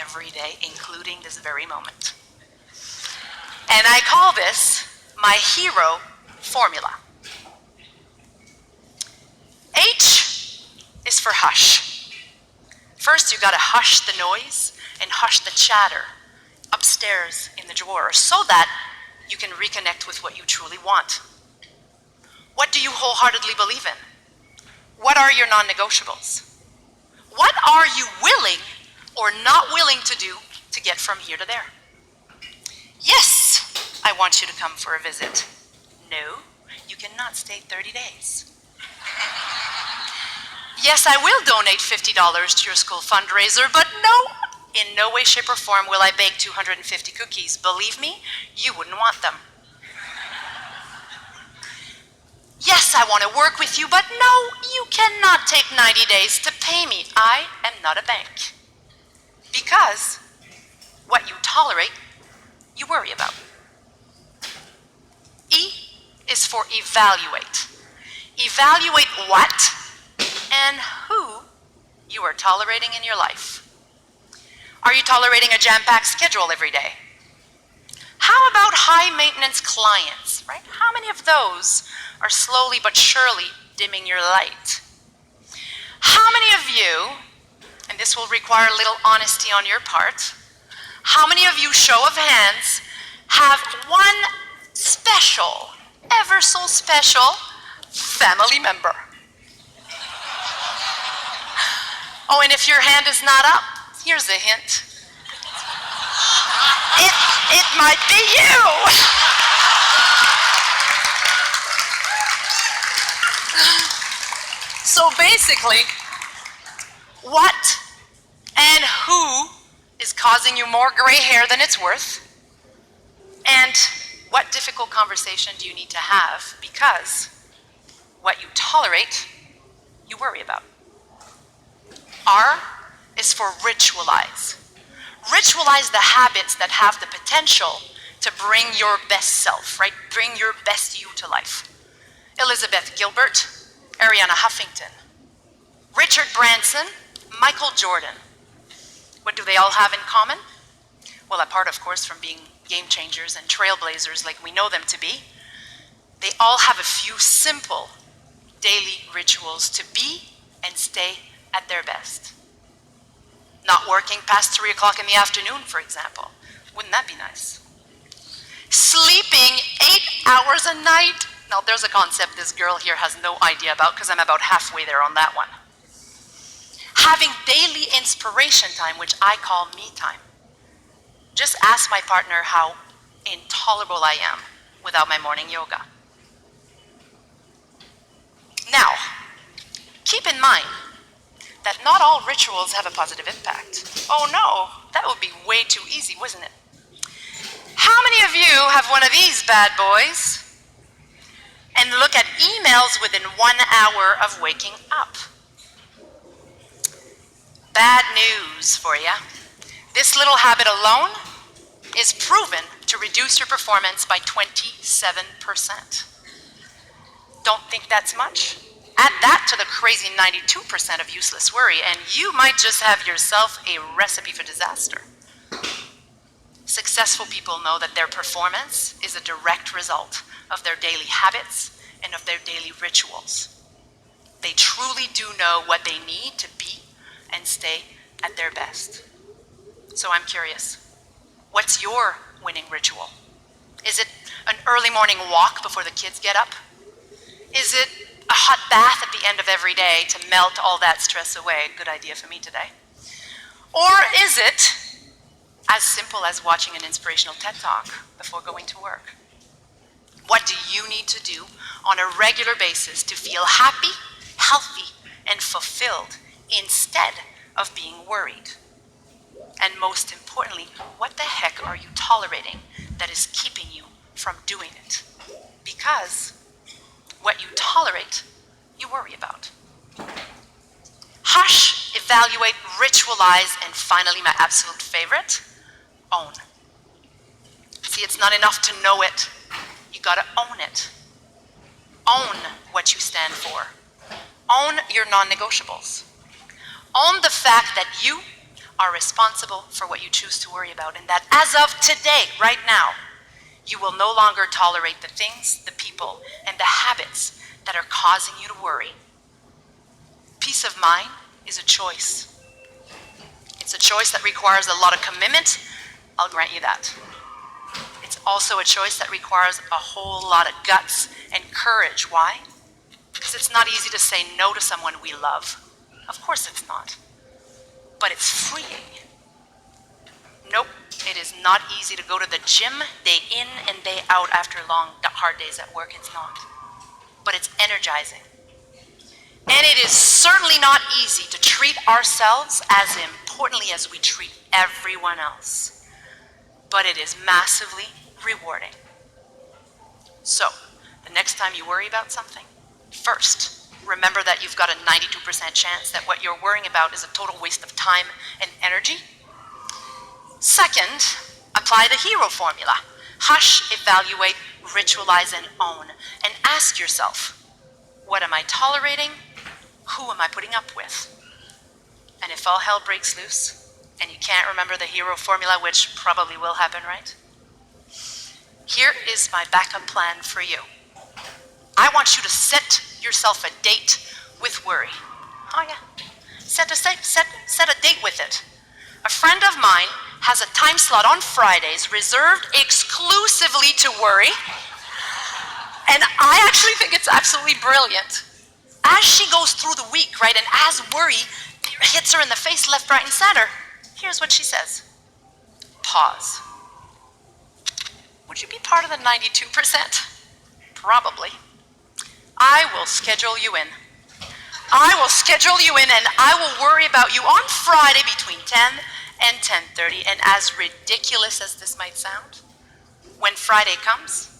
every day, including this very moment. And I call this my hero formula. H is for hush. First, you gotta hush the noise and hush the chatter upstairs in the drawer so that you can reconnect with what you truly want. What do you wholeheartedly believe in? What are your non-negotiables? What are you willing or not willing to do to get from here to there? Yes, I want you to come for a visit. No, you cannot stay 30 days. Yes, I will donate $50 to your school fundraiser, but no, in no way, shape, or form will I bake 250 cookies. Believe me, you wouldn't want them. Yes, I want to work with you, but no, you cannot take 90 days to pay me. I am not a bank. Because what you tolerate, you worry about. E is for evaluate. Evaluate what and who you are tolerating in your life. Are you tolerating a jam-packed schedule every day? How about high-maintenance clients, right? How many of those are slowly but surely dimming your light? How many of you, and this will require a little honesty on your part, how many of you, show of hands, have one special, ever so special, family member? Oh, and if your hand is not up, here's a hint. It might be you. So basically, what and who is causing you more gray hair than it's worth? And what difficult conversation do you need to have? Because what you tolerate, you worry about. R is for ritualize. Ritualize the habits that have the potential to bring your best self, right? Bring your best you to life. Elizabeth Gilbert, Ariana Huffington, Richard Branson, Michael Jordan. What do they all have in common? Well, apart, of course, from being game changers and trailblazers like we know them to be, they all have a few simple daily rituals to be and stay at their best. Not working past 3 o'clock in the afternoon, for example. Wouldn't that be nice? Sleeping 8 hours a night. Now, there's a concept this girl here has no idea about because I'm about halfway there on that one. Having daily inspiration time, which I call me time. Just ask my partner how intolerable I am without my morning yoga. Now, keep in mind that not all rituals have a positive impact. Oh no, that would be way too easy, wouldn't it? How many of you have one of these bad boys and look at emails within 1 hour of waking up? Bad news for you. This little habit alone is proven to reduce your performance by 27%. Don't think that's much? Add that to the crazy 92% of useless worry, and you might just have yourself a recipe for disaster. Successful people know that their performance is a direct result of their daily habits and of their daily rituals. They truly do know what they need to be and stay at their best. So I'm curious, what's your winning ritual? Is it an early morning walk before the kids get up? Is it a hot bath at the end of every day to melt all that stress away? Good idea for me today. Or is it as simple as watching an inspirational TED Talk before going to work? What do you need to do on a regular basis to feel happy, healthy, and fulfilled instead of being worried? And most importantly, what the heck are you tolerating that is keeping you from doing it? Because what you tolerate, you worry about. Hush, evaluate, ritualize, and finally my absolute favorite, own. See, it's not enough to know it. You gotta own it. Own what you stand for. Own your non-negotiables. Own the fact that you are responsible for what you choose to worry about, and that as of today, right now, you will no longer tolerate the things, the people, and the habits that are causing you to worry. Peace of mind is a choice. It's a choice that requires a lot of commitment. I'll grant you that. It's also a choice that requires a whole lot of guts and courage. Why? Because it's not easy to say no to someone we love. Of course it's not. But it's freeing. Nope, it is not easy to go to the gym day in and day out after long, hard days at work. It's not. But it's energizing. And it is certainly not easy to treat ourselves as importantly as we treat everyone else. But it is massively rewarding. So, the next time you worry about something, first, remember that you've got a 92% chance that what you're worrying about is a total waste of time and energy. Second, apply the hero formula. Hush, evaluate, ritualize, and own. And ask yourself, what am I tolerating? Who am I putting up with? And if all hell breaks loose, and you can't remember the hero formula, which probably will happen, right? Here is my backup plan for you. I want you to set yourself a date with worry. Oh yeah, set a date with it. A friend of mine has a time slot on Fridays reserved exclusively to worry, and I actually think it's absolutely brilliant. As she goes through the week, right, and as worry hits her in the face left, right, and center, here's what she says. Pause. Would you be part of the 92%? Probably. I will schedule you in. I will schedule you in, and I will worry about you on Friday between 10 and 10:30. And as ridiculous as this might sound, when Friday comes,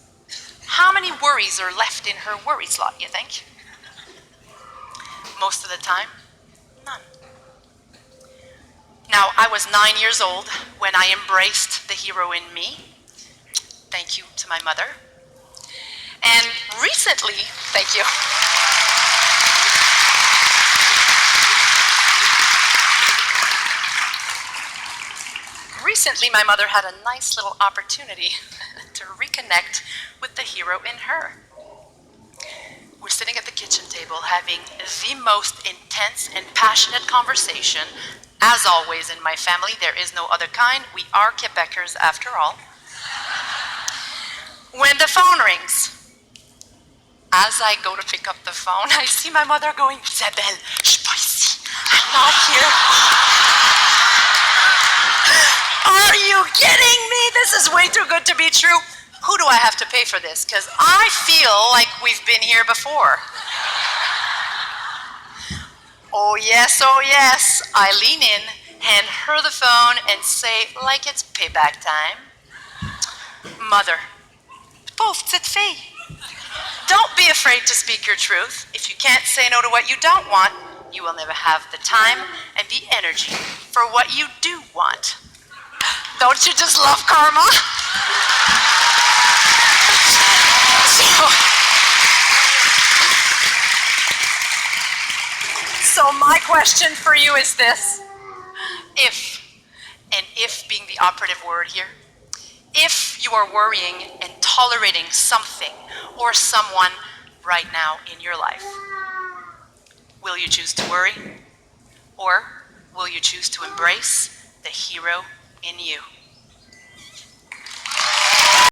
how many worries are left in her worry slot, you think? Most of the time, none. Now, I was 9 years old when I embraced the hero in me. Thank you to my mother. And recently, thank you. Recently, my mother had a nice little opportunity to reconnect with the hero in her. We're sitting at the kitchen table having the most intense and passionate conversation. As always in my family, there is no other kind. We are Quebecers after all. When the phone rings, as I go to pick up the phone, I see my mother going, Isabelle, je suis pas ici. I'm not here. Are you kidding me? This is way too good to be true. Who do I have to pay for this? Because I feel like we've been here before. Oh yes, I lean in, hand her the phone, and say, like it's payback time, Mother, pauvre petite fille, don't be afraid to speak your truth. If you can't say no to what you don't want, you will never have the time and the energy for what you do want. Don't you just love karma? So my question for you is this. If, and if being the operative word here, if you are worrying and tolerating something or someone right now in your life, will you choose to worry? Or will you choose to embrace the hero in you?